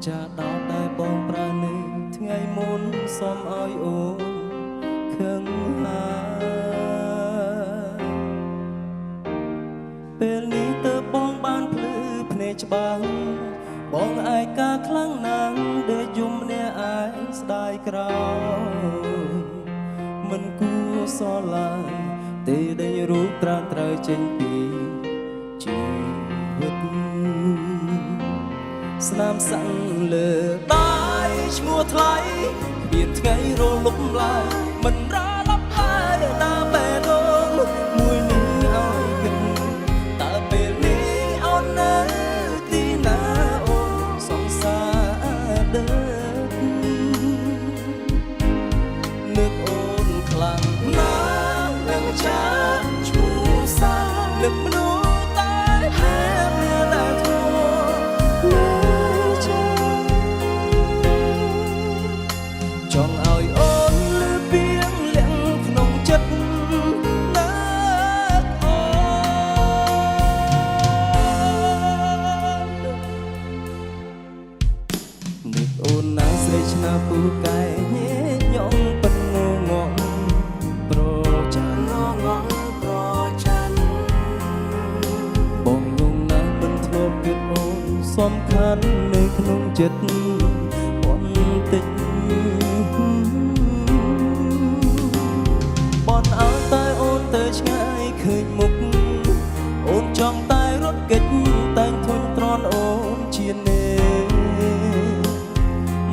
ចាដល់តែបងប្រើនេះថ្ងៃមុនសុំឲ្យអូនខឹងហើយពេលនេះទៅបងបានភ្លឺភ្នែកច្បាស់បងឯកាខ្លាំងណាស់ដែលយំម្នាក់ឯងស្ដាយក្រោយមិនគួរសល់ឡើយទេដែលរូបត្រានត្រូវចេញពីជីវិតស្នាមសាំងលើដៃឈ្មោះថ្លៃមានថ្ងៃរលំឡើយមិនរលប់ហើយដល់ពេលដងមួយនេះឲ្យគិតតើពេលនេះអូននៅទីណាអូនសង្សារដើរនឹកអូនខ្លាំងណាស់នឹងចាឈ្មោះសានឹកមនុស្សតែហេតុមានតែធូរចង់ឲ្យអូនលឺពីងលៀងក្នុងចិត្តណាអូននឹកអូនណាស្រីឆ្នាពូកែញេញងប៉ុនងងងប្រចានងងប្រចានបងងងណាមិនធ្លាប់គិតអូនសំខាន់នៅក្នុងចិត្តបន្តិចបនឲ្យតែអូនទៅឆ្ងាយឃើញមុខអូនចង់តែរត់គេចតែងធន់ទ្រាំអូនជានេ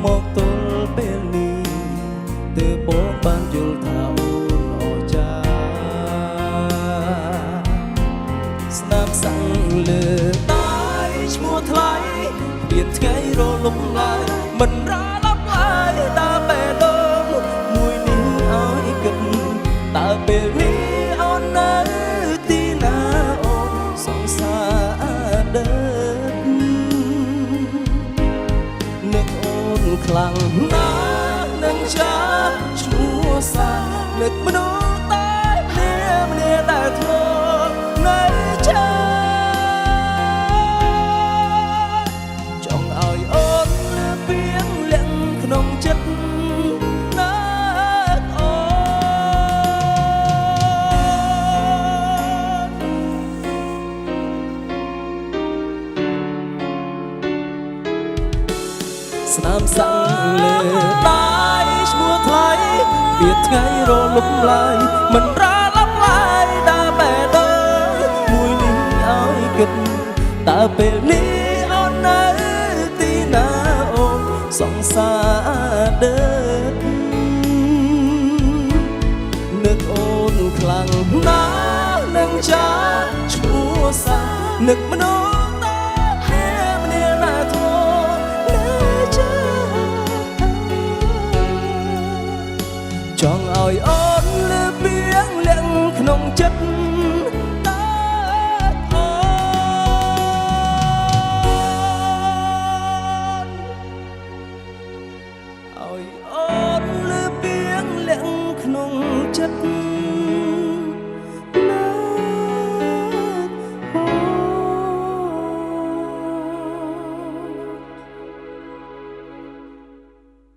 មកទល់ពេលនេះទើបបងបានយល់ថាអូនអស្ចារ្យស្នាមសាំងលើដៃឈ្មោះថ្លៃមានថ្ងៃរលំឡើយមិនរលប់ឡើយដល់ពេលដងមួយនេះឲ្យគិតតើពេលនេះអូននៅទីណាអូនសង្សារដើរនឹកអូនខ្លាំងណាស់នឹងចាឈ្មោះសានឹកមនុស្សតែម្នាក់ដែលធ្លាប់នៅចាចង់ឲ្យអូនលឺពីងលៀងក្នុងចិត្តណាអូស្នាមសាំងលើដៃឈ្មោះថ្លៃវាថ្ងៃរលំឡើយមិនរលប់ឡើយដល់ពេលដងមួយនេះឲ្យគិតតើពេលនេះអូននៅទីណាអូនសង្សារដើរនឹកអូនខ្លាំងណាស់នឹងចាឈ្មោះសានឹកមនុស្សតែហេតុមានតែធូរនៅចាចង់ឲ្យអូនលឺពីងលៀងក្នុងចិត្ត